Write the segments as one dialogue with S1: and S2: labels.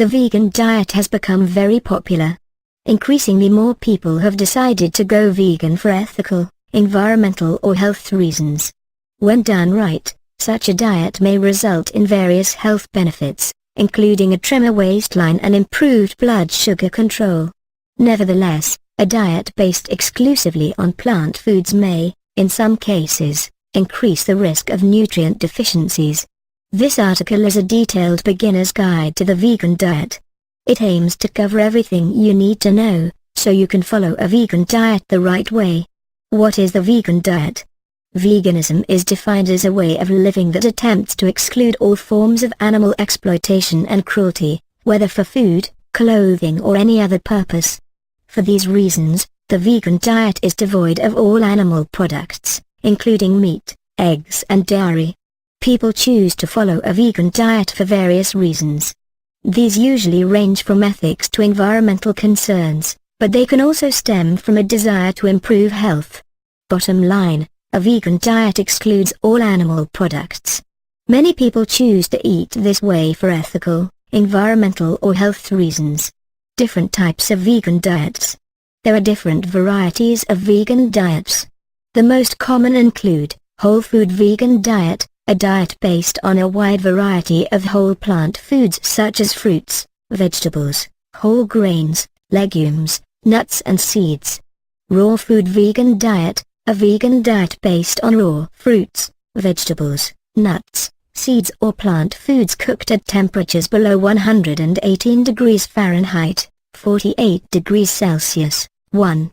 S1: The vegan diet has become very popular. Increasingly more people have decided to go vegan for ethical, environmental or health reasons. When done right, such a diet may result in various health benefits, including a trimmer waistline and improved blood sugar control. Nevertheless, a diet based exclusively on plant foods may, in some cases, increase the risk of nutrient deficiencies. This article is a detailed beginner's guide to the vegan diet. It aims to cover everything you need to know, so you can follow a vegan diet the right way. What is the vegan diet? Veganism is defined as a way of living that attempts to exclude all forms of animal exploitation and cruelty, whether for food, clothing or any other purpose. For these reasons, the vegan diet is devoid of all animal products, including meat, eggs and dairy. People choose to follow a vegan diet for various reasons. These usually range from ethics to environmental concerns, but they can also stem from a desire to improve health. Bottom line, a vegan diet excludes all animal products. Many people choose to eat this way for ethical, environmental or health reasons. Different types of vegan diets. There are different varieties of vegan diets. The most common include whole food vegan diet, a diet based on a wide variety of whole plant foods such as fruits, vegetables, whole grains, legumes, nuts and seeds. Raw food vegan diet, a vegan diet based on raw fruits, vegetables, nuts, seeds or plant foods cooked at temperatures below 118 degrees Fahrenheit, 48 degrees Celsius. 1.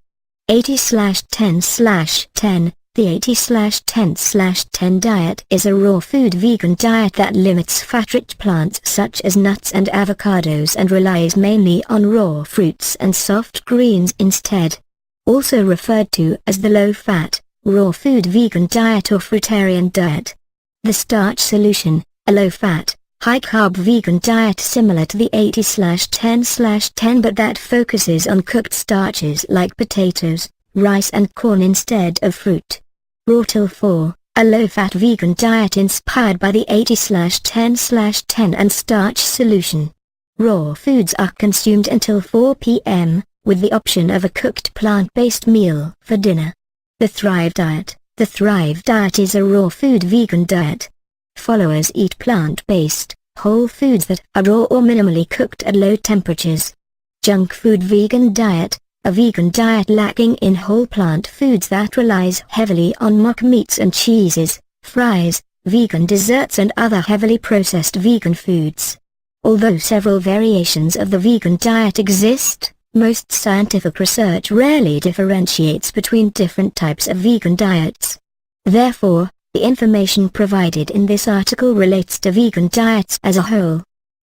S1: 80/10/10. The 80/10/10 diet is a raw food vegan diet that limits fat-rich plants such as nuts and avocados and relies mainly on raw fruits and soft greens instead. Also referred to as the low-fat, raw food vegan diet or fruitarian diet. The starch solution, a low-fat, high-carb vegan diet similar to the 80/10/10 but that focuses on cooked starches like potatoes, rice and corn instead of fruit. Raw till 4, a low-fat vegan diet inspired by the 80/10/10 and starch solution. Raw foods are consumed until 4 p.m., with the option of a cooked plant-based meal for dinner. The Thrive diet. The Thrive diet is a raw food vegan diet. Followers eat plant-based, whole foods that are raw or minimally cooked at low temperatures. Junk food vegan diet, a vegan diet lacking in whole plant foods that relies heavily on mock meats and cheeses, fries, vegan desserts and other heavily processed vegan foods. Although several variations of the vegan diet exist, most scientific research rarely differentiates between different types of vegan diets. Therefore, the information provided in this article relates to vegan diets as a whole.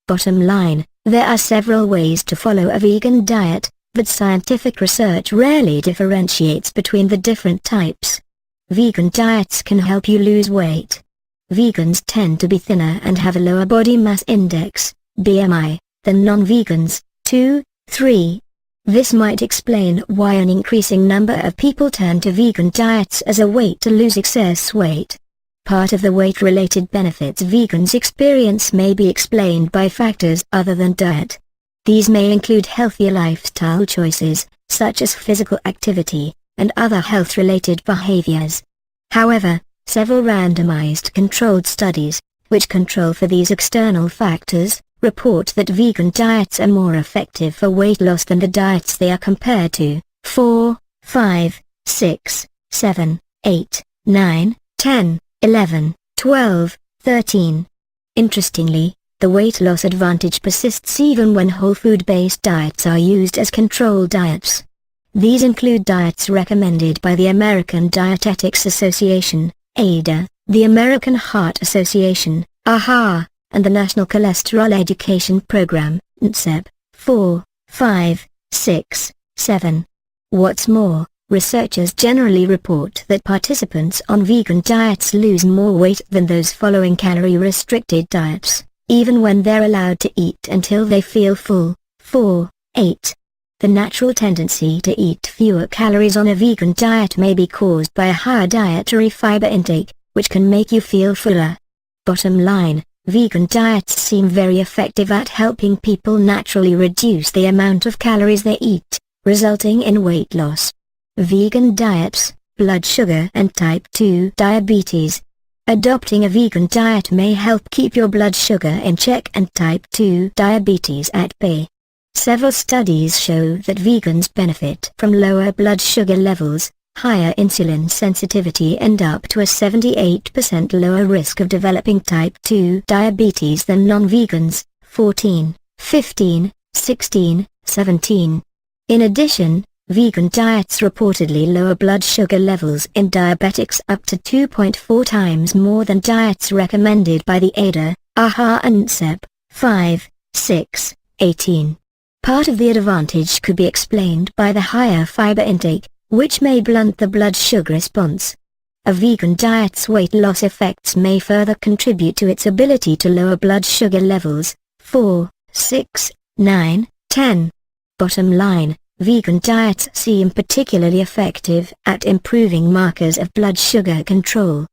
S1: Bottom line, there are several ways to follow a vegan diet, but scientific research rarely differentiates between the different types. Vegan diets can help you lose weight. Vegans tend to be thinner and have a lower body mass index, BMI, than non-vegans, 2-3. This might explain why an increasing number of people turn to vegan diets as a way to lose excess weight. Part of the weight-related benefits vegans experience may be explained by factors other than diet. These may include healthier lifestyle choices, such as physical activity, and other health-related behaviors. However, several randomized controlled studies, which control for these external factors, report that vegan diets are more effective for weight loss than the diets they are compared to. 4, 5, 6, 7, 8, 9, 10, 11, 12, 13. Interestingly, the weight loss advantage persists even when whole food-based diets are used as control diets. These include diets recommended by the American Dietetics Association, ADA, the American Heart Association, AHA, and the National Cholesterol Education Program, NCEP. 4, 5, 6, 7. What's more, researchers generally report that participants on vegan diets lose more weight than those following calorie-restricted diets, even when they're allowed to eat until they feel full. 4, 8. The natural tendency to eat fewer calories on a vegan diet may be caused by a higher dietary fiber intake, which can make you feel fuller. Bottom line, Vegan diets seem very effective at helping people naturally reduce the amount of calories they eat, resulting in weight loss. Vegan diets, blood sugar and type 2 diabetes. Adopting a vegan diet may help keep your blood sugar in check and type 2 diabetes at bay. Several studies show that vegans benefit from lower blood sugar levels, higher insulin sensitivity and up to a 78% lower risk of developing type 2 diabetes than non-vegans, 14, 15, 16, 17. In addition, vegan diets reportedly lower blood sugar levels in diabetics up to 2.4 times more than diets recommended by the ADA, AHA and NCEP, 5, 6, 18. Part of the advantage could be explained by the higher fiber intake, which may blunt the blood sugar response. A vegan diet's weight loss effects may further contribute to its ability to lower blood sugar levels, 4, 6, 9, 10. Bottom line, vegan diets seem particularly effective at improving markers of blood sugar control.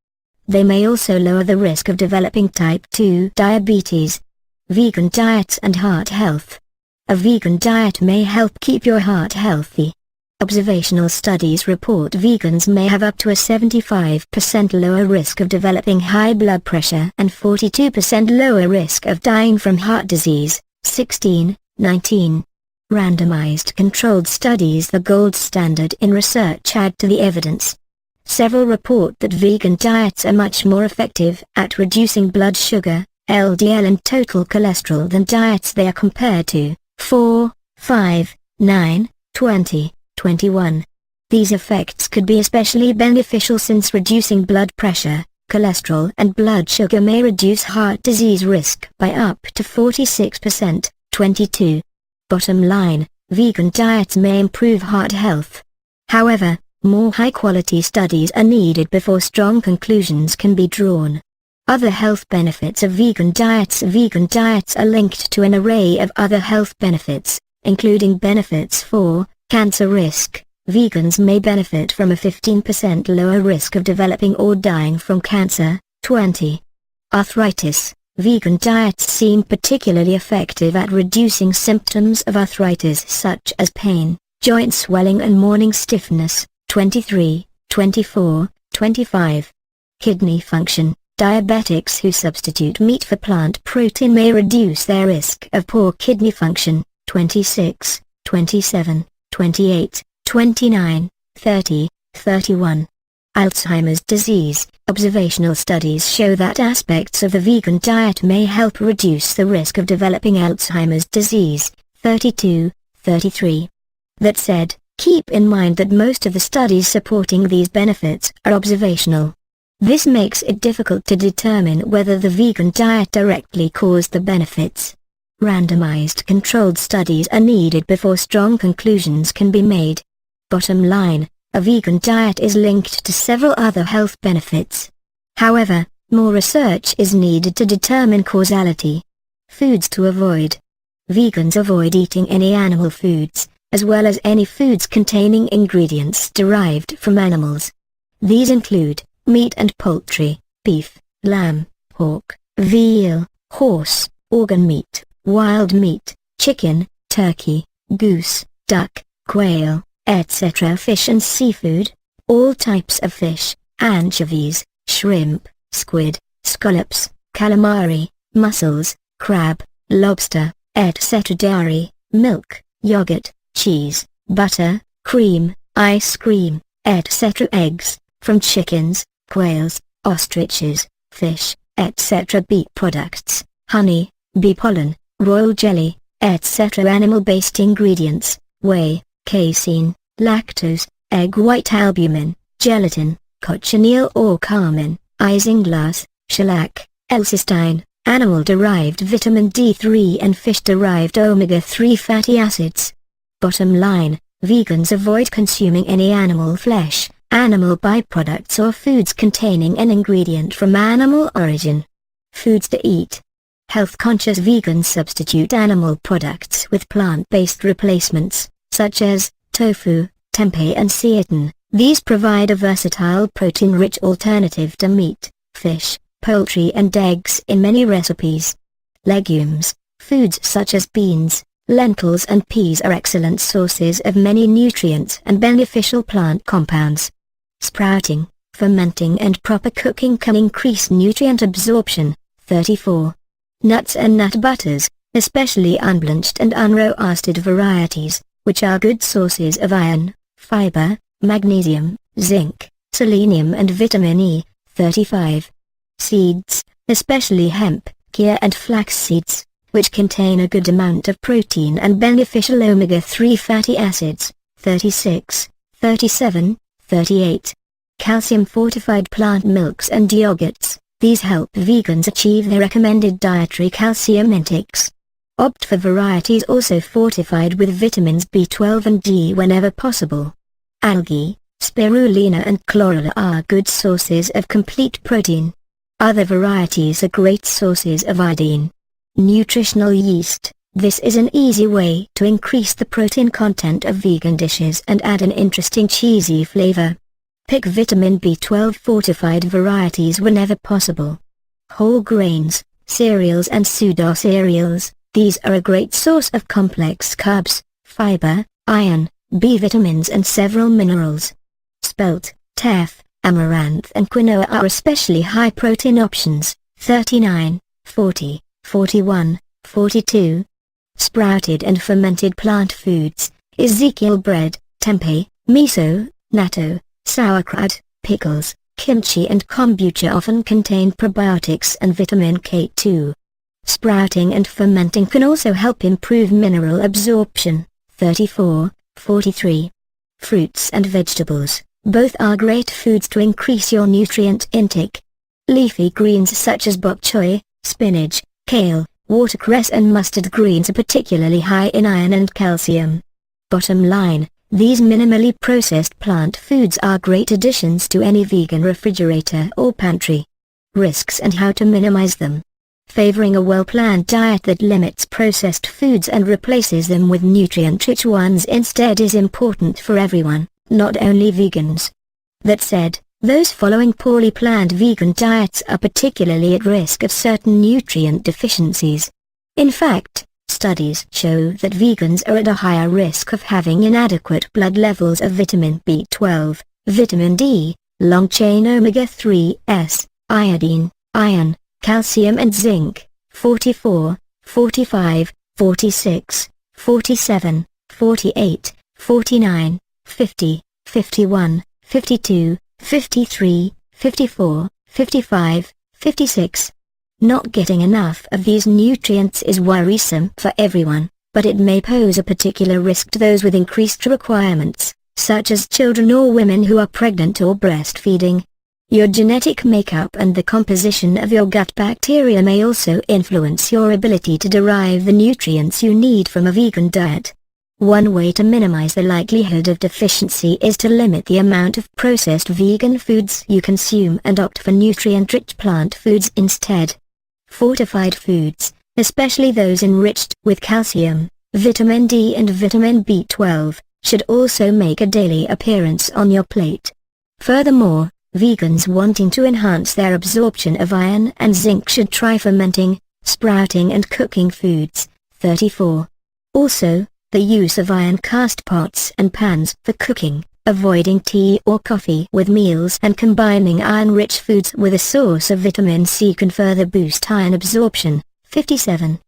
S1: They may also lower the risk of developing type 2 diabetes. Vegan diets and heart health. A vegan diet may help keep your heart healthy. Observational studies report vegans may have up to a 75% lower risk of developing high blood pressure and 42% lower risk of dying from heart disease, 16, 19. Randomized controlled studies, the gold standard in research, add to the evidence. Several report that vegan diets are much more effective at reducing blood sugar, LDL and total cholesterol than diets they are compared to, 4, 5, 9, 20, 21. These effects could be especially beneficial since reducing blood pressure, cholesterol and blood sugar may reduce heart disease risk by up to 46%, 22. Bottom line, vegan diets may improve heart health. However, more high-quality studies are needed before strong conclusions can be drawn. Other health benefits of vegan diets. Vegan diets are linked to an array of other health benefits, including benefits for cancer risk. Vegans may benefit from a 15% lower risk of developing or dying from cancer. 20. Arthritis. Vegan diets seem particularly effective at reducing symptoms of arthritis such as pain, joint swelling and morning stiffness. 23, 24, 25. Kidney function. Diabetics who substitute meat for plant protein may reduce their risk of poor kidney function. 26, 27, 28, 29, 30, 31. Alzheimer's disease. Observational studies show that aspects of the vegan diet may help reduce the risk of developing Alzheimer's disease. 32, 33. That said, keep in mind that most of the studies supporting these benefits are observational. This makes it difficult to determine whether the vegan diet directly caused the benefits. Randomized controlled studies are needed before strong conclusions can be made. Bottom line, a vegan diet is linked to several other health benefits. However, more research is needed to determine causality. Foods to avoid. Vegans avoid eating any animal foods, as well as any foods containing ingredients derived from animals. These include meat and poultry, beef, lamb, pork, veal, horse, organ meat, wild meat, chicken, turkey, goose, duck, quail, etc. Fish and seafood, all types of fish, anchovies, shrimp, squid, scallops, calamari, mussels, crab, lobster, etc. Dairy, milk, yogurt, cheese, butter, cream, ice cream, etc. Eggs, from chickens, quails, ostriches, fish, etc. Beet products, honey, bee pollen, royal jelly, etc. Animal-based ingredients, whey, casein, lactose, egg white albumin, gelatin, cochineal or carmine, isinglass, shellac, L-cysteine, animal-derived vitamin D3 and fish-derived omega-3 fatty acids. Bottom line, vegans avoid consuming any animal flesh, animal byproducts or foods containing an ingredient from animal origin. Foods to eat. Health-conscious vegans substitute animal products with plant-based replacements, such as tofu, tempeh and seitan. These provide a versatile protein-rich alternative to meat, fish, poultry and eggs in many recipes. Legumes, foods such as beans, lentils and peas are excellent sources of many nutrients and beneficial plant compounds. Sprouting, fermenting and proper cooking can increase nutrient absorption. 34. Nuts and nut butters, especially unblanched and unroasted varieties, which are good sources of iron, fiber, magnesium, zinc, selenium and vitamin E. 35. Seeds, especially hemp, chia and flax seeds, which contain a good amount of protein and beneficial omega-3 fatty acids. 36, 37, 38. Calcium-fortified plant milks and yogurts, these help vegans achieve their recommended dietary calcium intakes. Opt for varieties also fortified with vitamins B12 and D whenever possible. Algae, spirulina and chlorella are good sources of complete protein. Other varieties are great sources of iodine. Nutritional yeast, this is an easy way to increase the protein content of vegan dishes and add an interesting cheesy flavor. Pick vitamin B12 fortified varieties whenever possible. Whole grains, cereals and pseudo-cereals, these are a great source of complex carbs, fiber, iron, B vitamins and several minerals. Spelt, teff, amaranth and quinoa are especially high protein options. 39, 40, 41, 42. Sprouted and fermented plant foods, Ezekiel bread, tempeh, miso, natto, sauerkraut, pickles, kimchi and kombucha often contain probiotics and vitamin K2. Sprouting and fermenting can also help improve mineral absorption. 34, 43. Fruits and vegetables, both are great foods to increase your nutrient intake. Leafy greens such as bok choy, spinach, kale, watercress and mustard greens are particularly high in iron and calcium. Bottom line, these minimally processed plant foods are great additions to any vegan refrigerator or pantry. Risks and how to minimize them. Favoring a well-planned diet that limits processed foods and replaces them with nutrient-rich ones instead is important for everyone, not only vegans. That said, those following poorly planned vegan diets are particularly at risk of certain nutrient deficiencies. In fact, studies show that vegans are at a higher risk of having inadequate blood levels of vitamin B12, vitamin D, long-chain omega-3s, iodine, iron, calcium and zinc. 44, 45, 46, 47, 48, 49, 50, 51, 52, 53, 54, 55, 56. Not getting enough of these nutrients is worrisome for everyone, but it may pose a particular risk to those with increased requirements, such as children or women who are pregnant or breastfeeding. Your genetic makeup and the composition of your gut bacteria may also influence your ability to derive the nutrients you need from a vegan diet. One way to minimize the likelihood of deficiency is to limit the amount of processed vegan foods you consume and opt for nutrient-rich plant foods instead. Fortified foods, especially those enriched with calcium, vitamin D and vitamin B12, should also make a daily appearance on your plate. Furthermore, vegans wanting to enhance their absorption of iron and zinc should try fermenting, sprouting and cooking foods. 34. Also, the use of iron cast pots and pans for cooking, avoiding tea or coffee with meals and combining iron-rich foods with a source of vitamin C can further boost iron absorption. 57.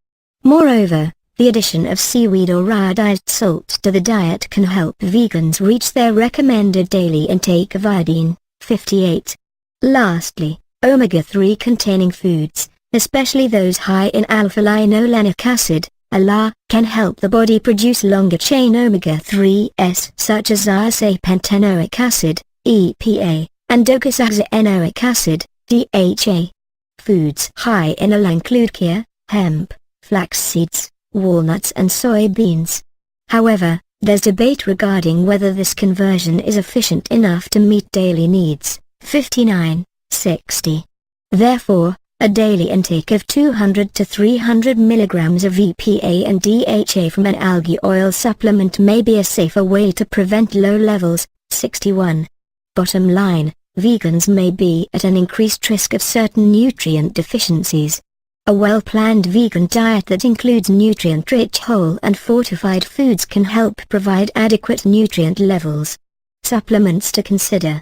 S1: Moreover, the addition of seaweed or iodized salt to the diet can help vegans reach their recommended daily intake of iodine. 58. Lastly, omega-3 containing foods, especially those high in alpha-linolenic acid, ALA, can help the body produce longer-chain omega-3s such as isopentanoic acid, EPA, and docosahexaenoic acid, DHA. Foods high in ALA include chia, hemp, flax seeds, walnuts and soybeans. However, there's debate regarding whether this conversion is efficient enough to meet daily needs. 59, 60. Therefore, a daily intake of 200 to 300 milligrams of EPA and DHA from an algae oil supplement may be a safer way to prevent low levels. 61. Bottom line, vegans may be at an increased risk of certain nutrient deficiencies. A well-planned vegan diet that includes nutrient-rich whole and fortified foods can help provide adequate nutrient levels. Supplements to consider.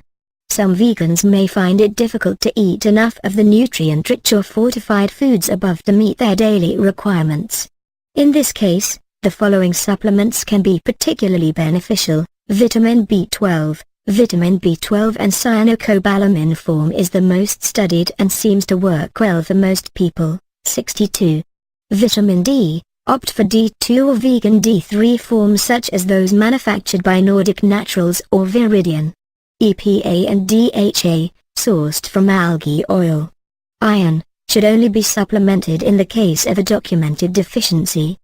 S1: Some vegans may find it difficult to eat enough of the nutrient-rich or fortified foods above to meet their daily requirements. In this case, the following supplements can be particularly beneficial. Vitamin B12. Vitamin B12 and cyanocobalamin form is the most studied and seems to work well for most people. 62. Vitamin D. Opt for D2 or vegan D3 forms such as those manufactured by Nordic Naturals or Viridian. EPA and DHA, sourced from algae oil. Iron, should only be supplemented in the case of a documented deficiency.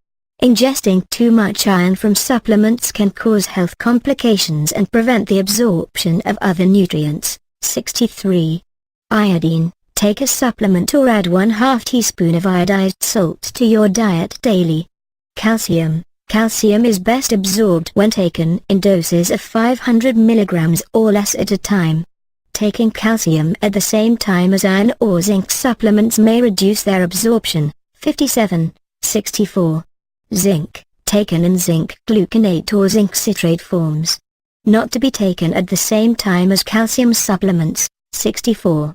S1: Ingesting too much iron from supplements can cause health complications and prevent the absorption of other nutrients. 63. Iodine. Take a supplement or add 1/2 teaspoon of iodized salt to your diet daily. Calcium. Calcium is best absorbed when taken in doses of 500 mg or less at a time. Taking calcium at the same time as iron or zinc supplements may reduce their absorption. 57. 64. Zinc, taken in zinc gluconate or zinc citrate forms. Not to be taken at the same time as calcium supplements. 64.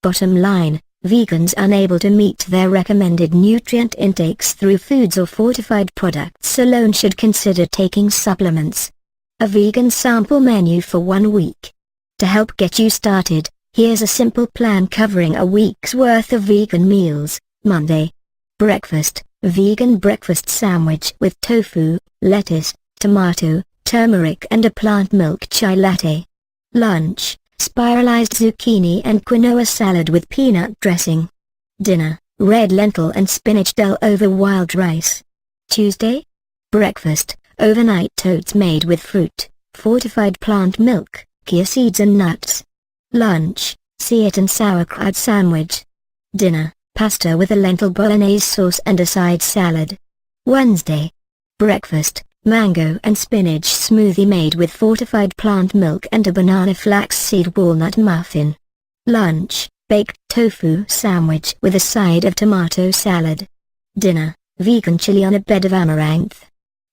S1: Bottom line, vegans unable to meet their recommended nutrient intakes through foods or fortified products alone should consider taking supplements. A vegan sample menu for 1 week. To help get you started, here's a simple plan covering a week's worth of vegan meals. Monday. Breakfast. Vegan breakfast sandwich with tofu, lettuce, tomato, turmeric and a plant milk chai latte. Lunch. Spiralized zucchini and quinoa salad with peanut dressing. Dinner. Red lentil and spinach dal over wild rice. Tuesday. Breakfast. Overnight oats made with fruit, fortified plant milk, chia seeds and nuts. Lunch. Cereal and sauerkraut sandwich. Dinner. Pasta with a lentil bolognese sauce and a side salad. Wednesday. Breakfast. Mango and spinach smoothie made with fortified plant milk and a banana flaxseed walnut muffin. Lunch. Baked tofu sandwich with a side of tomato salad. Dinner. Vegan chili on a bed of amaranth.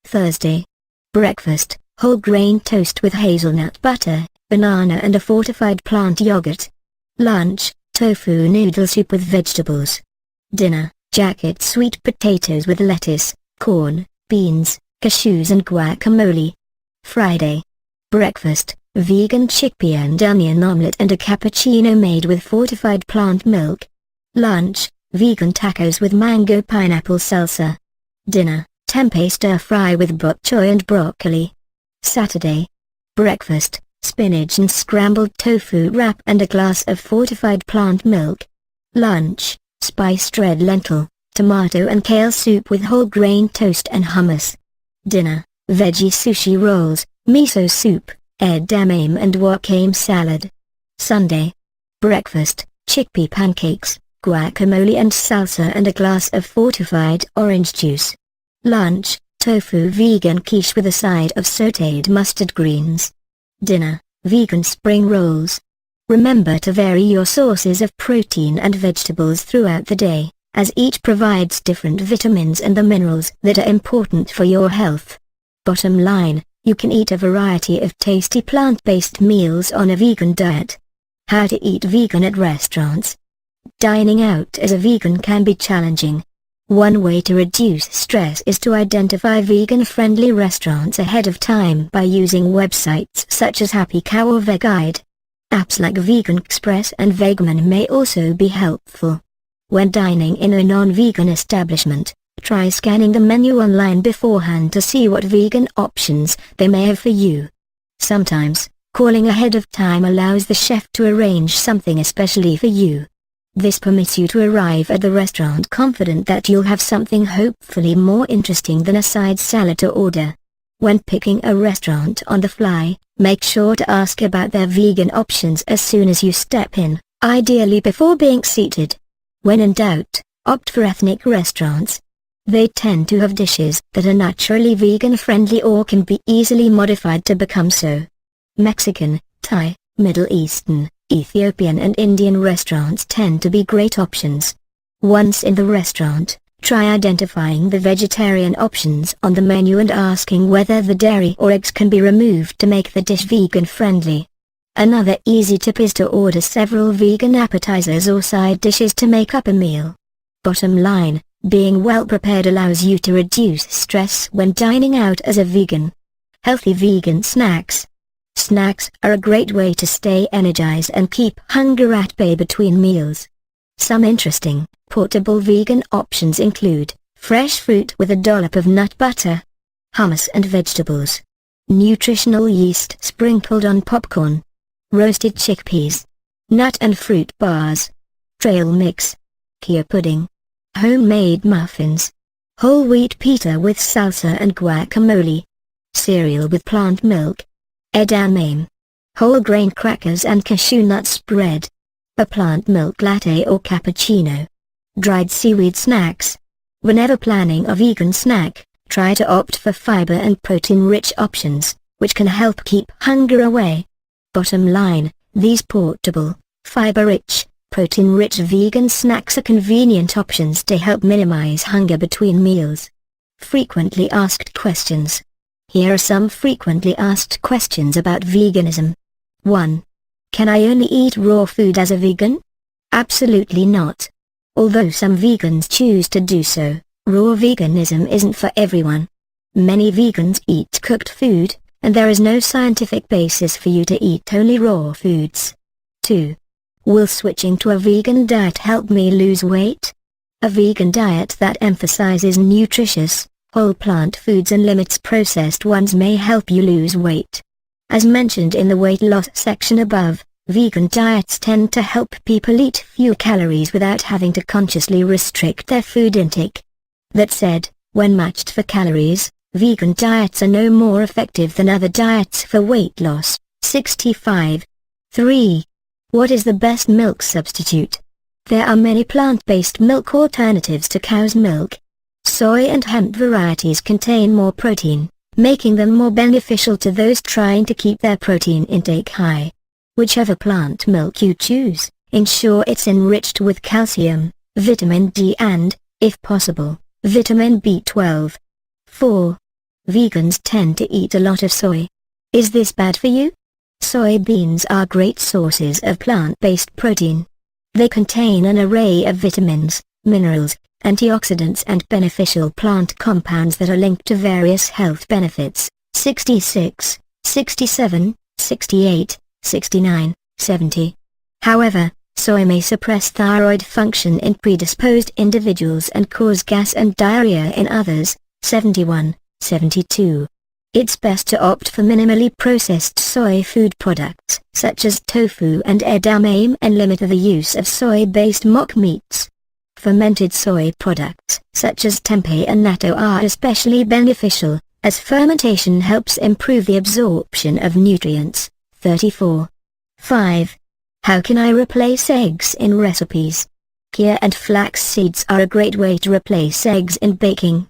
S1: Thursday. Breakfast. Whole grain toast with hazelnut butter, banana and a fortified plant yogurt. Lunch. Tofu noodle soup with vegetables. Dinner. Jacket sweet potatoes with lettuce, corn, beans, cashews and guacamole. Friday. Breakfast. Vegan chickpea and onion omelette and a cappuccino made with fortified plant milk. Lunch. Vegan tacos with mango pineapple salsa. Dinner. Tempeh stir fry with bok choy and broccoli. Saturday. Breakfast. Spinach and scrambled tofu wrap and a glass of fortified plant milk. Lunch. Spiced red lentil, tomato and kale soup with whole grain toast and hummus. Dinner. Veggie sushi rolls, miso soup, edamame and wakame salad. Sunday. Breakfast. Chickpea pancakes, guacamole and salsa and a glass of fortified orange juice. Lunch. Tofu vegan quiche with a side of sautéed mustard greens. Dinner. Vegan spring rolls. Remember to vary your sources of protein and vegetables throughout the day, as each provides different vitamins and the minerals that are important for your health. Bottom line, you can eat a variety of tasty plant-based meals on a vegan diet. How to eat vegan at restaurants. Dining out as a vegan can be challenging. One way to reduce stress is to identify vegan-friendly restaurants ahead of time by using websites such as Happy Cow or Veguide. Apps like Vegan Express and Vegeman may also be helpful. When dining in a non-vegan establishment, try scanning the menu online beforehand to see what vegan options they may have for you. Sometimes, calling ahead of time allows the chef to arrange something especially for you. This permits you to arrive at the restaurant confident that you'll have something hopefully more interesting than a side salad to order. When picking a restaurant on the fly, make sure to ask about their vegan options as soon as you step in, ideally before being seated. When in doubt, opt for ethnic restaurants. They tend to have dishes that are naturally vegan-friendly or can be easily modified to become so. Mexican, Thai, Middle Eastern, Ethiopian and Indian restaurants tend to be great options. Once in the restaurant, try identifying the vegetarian options on the menu and asking whether the dairy or eggs can be removed to make the dish vegan-friendly. Another easy tip is to order several vegan appetizers or side dishes to make up a meal. Bottom line, being well prepared allows you to reduce stress when dining out as a vegan. Healthy vegan snacks. Snacks are a great way to stay energized and keep hunger at bay between meals. Some interesting, portable vegan options include fresh fruit with a dollop of nut butter, hummus and vegetables, nutritional yeast sprinkled on popcorn, roasted chickpeas, nut and fruit bars, trail mix, chia pudding, homemade muffins, whole wheat pita with salsa and guacamole, cereal with plant milk, edamame, whole grain crackers and cashew nut spread, a plant milk latte or cappuccino, dried seaweed snacks. Whenever planning a vegan snack, try to opt for fiber and protein-rich options, which can help keep hunger away. Bottom line, these portable, fiber-rich, protein-rich vegan snacks are convenient options to help minimize hunger between meals. Frequently asked questions. Here are some frequently asked questions about veganism. 1. Can I only eat raw food as a vegan? Absolutely not. Although some vegans choose to do so, raw veganism isn't for everyone. Many vegans eat cooked food, and there is no scientific basis for you to eat only raw foods. 2. Will switching to a vegan diet help me lose weight? A vegan diet that emphasizes nutritious, whole plant foods and limits processed ones may help you lose weight. As mentioned in the weight loss section above, vegan diets tend to help people eat few calories without having to consciously restrict their food intake. That said, when matched for calories, vegan diets are no more effective than other diets for weight loss. 65. 3. What is the best milk substitute? There are many plant-based milk alternatives to cow's milk. Soy and hemp varieties contain more protein, making them more beneficial to those trying to keep their protein intake high. Whichever plant milk you choose, ensure it's enriched with calcium, vitamin D and, if possible, vitamin B12. 4. Vegans tend to eat a lot of soy. Is this bad for you? Soybeans are great sources of plant-based protein. They contain an array of vitamins, minerals, antioxidants and beneficial plant compounds that are linked to various health benefits. 66, 67, 68, 69, 70. However, soy may suppress thyroid function in predisposed individuals and cause gas and diarrhea in others. 71, 72. It's best to opt for minimally processed soy food products, such as tofu and edamame, and limit the use of soy-based mock meats. Fermented soy products, such as tempeh and natto, are especially beneficial, as fermentation helps improve the absorption of nutrients. 34. 5. How can I replace eggs in recipes? Chia and flax seeds are a great way to replace eggs in baking.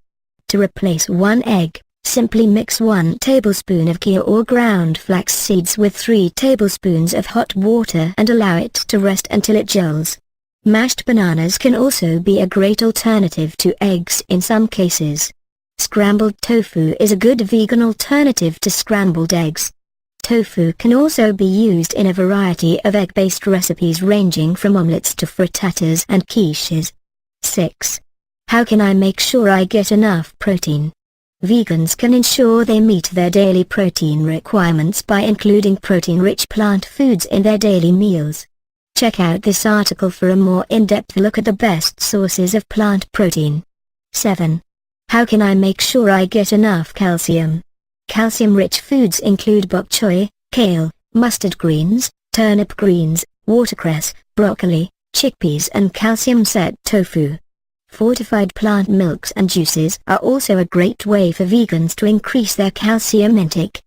S1: To replace one egg, simply mix 1 tablespoon of chia or ground flax seeds with 3 tablespoons of hot water and allow it to rest until it gels. Mashed bananas can also be a great alternative to eggs in some cases. Scrambled tofu is a good vegan alternative to scrambled eggs. Tofu can also be used in a variety of egg-based recipes ranging from omelets to frittatas and quiches. 6. How can I make sure I get enough protein? Vegans can ensure they meet their daily protein requirements by including protein-rich plant foods in their daily meals. Check out this article for a more in-depth look at the best sources of plant protein. 7. How can I make sure I get enough calcium? Calcium-rich foods include bok choy, kale, mustard greens, turnip greens, watercress, broccoli, chickpeas and calcium-set tofu. Fortified plant milks and juices are also a great way for vegans to increase their calcium intake.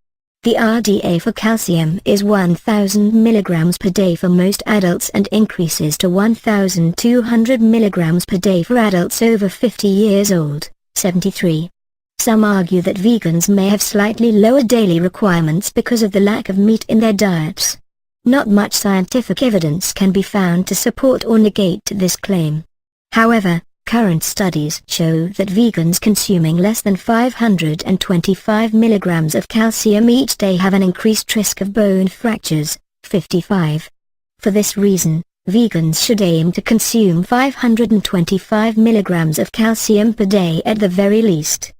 S1: The RDA for calcium is 1,000 mg per day for most adults and increases to 1,200 mg per day for adults over 50 years old. 73. Some argue that vegans may have slightly lower daily requirements because of the lack of meat in their diets. Not much scientific evidence can be found to support or negate this claim. However, current studies show that vegans consuming less than 525 milligrams of calcium each day have an increased risk of bone fractures, 55. For this reason, vegans should aim to consume 525 milligrams of calcium per day at the very least.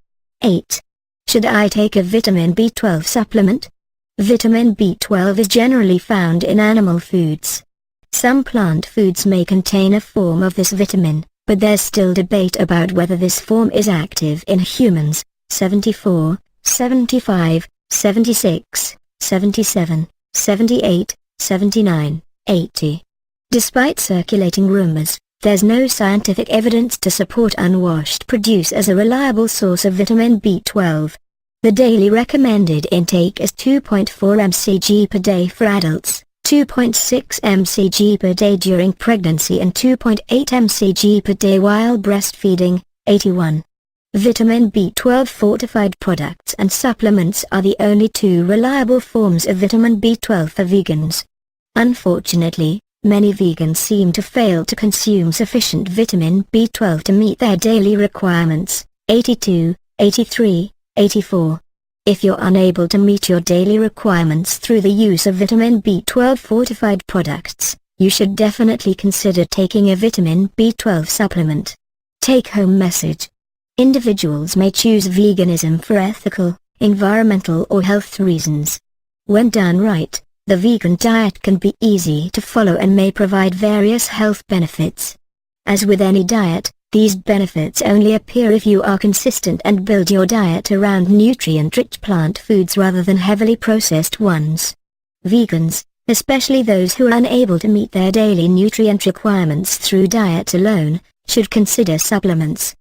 S1: 8. Should I take a vitamin B12 supplement? Vitamin B12 is generally found in animal foods. Some plant foods may contain a form of this vitamin, but there's still debate about whether this form is active in humans. 74, 75, 76, 77, 78, 79, 80. Despite circulating rumors, there's no scientific evidence to support unwashed produce as a reliable source of vitamin B12. The daily recommended intake is 2.4 mcg per day for adults, 2.6 mcg per day during pregnancy and 2.8 mcg per day while breastfeeding. 81. Vitamin B12 fortified products and supplements are the only two reliable forms of vitamin B12 for vegans. Unfortunately, many vegans seem to fail to consume sufficient vitamin B12 to meet their daily requirements. 82, 83, 84. If you're unable to meet your daily requirements through the use of vitamin B12 fortified products, you should definitely consider taking a vitamin B12 supplement. Take-home message. Individuals may choose veganism for ethical, environmental or health reasons. When done right, the vegan diet can be easy to follow and may provide various health benefits. As with any diet, these benefits only appear if you are consistent and build your diet around nutrient-rich plant foods rather than heavily processed ones. Vegans, especially those who are unable to meet their daily nutrient requirements through diet alone, should consider supplements.